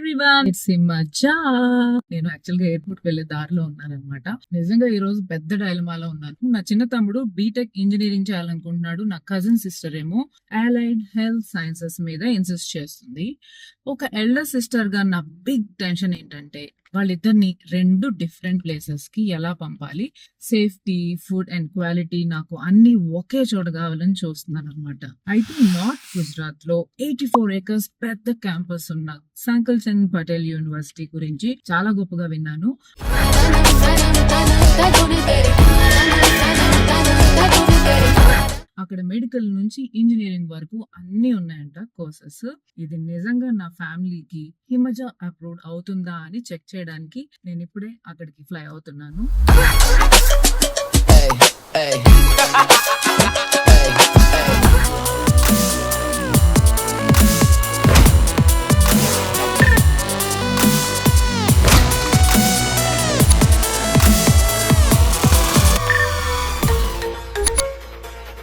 Everyone, it's మజా. నేను actual గా ఎయిర్పోర్ట్ వెళ్లే దారిలో ఉన్నాను అనమాట. నిజంగా ఈ రోజు పెద్ద డైలమాలో ఉన్నాను. నా చిన్న తమ్ముడు బీటెక్ ఇంజనీరింగ్ చేయాలనుకుంటున్నాడు. నా కజిన్ సిస్టర్ ఏమో అలైడ్ హెల్త్ సైన్సెస్ మీద ఇన్సిస్ట్ చేస్తుంది. ఒక ఎల్డర్ సిస్టర్ గా నా బిగ్ టెన్షన్ ఏంటంటే వాళ్ళిద్దరిని రెండు డిఫరెంట్ ప్లేసెస్ కి ఎలా పంపాలి. సేఫ్టీ, ఫుడ్ అండ్ క్వాలిటీ నాకు అన్ని ఒకే చోట కావాలని చూస్తున్నాను అనమాట. అయితే నార్త్ గుజరాత్ లో 84 acres పెద్ద క్యాంపస్ ఉన్న సంకల్ చంద్ పటేల్ యూనివర్సిటీ గురించి చాలా గొప్పగా విన్నాను. అక్కడ మెడికల్ నుంచి ఇంజనీరింగ్ వరకు అన్ని ఉన్నాయంట కోర్సెస్. ఇది నిజంగా నా ఫ్యామిలీకి హిమజ అప్రూవ్ అవుతుందా అని చెక్ చేయడానికి నేను ఇప్పుడే అక్కడికి ఫ్లై అవుతున్నాను.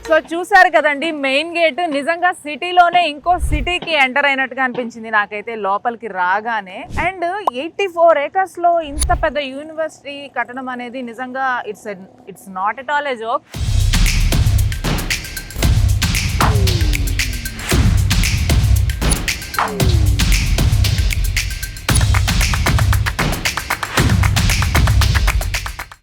సో చూసారు కదండి, మెయిన్ గేట్ నిజంగా సిటీలోనే ఇంకో సిటీకి ఎంటర్ అయినట్టుగా అనిపించింది నాకైతే లోపలికి రాగానే. అండ్ 84 acres లో ఇంత పెద్ద యూనివర్సిటీ కట్టడం అనేది నిజంగా it's not at all A joke.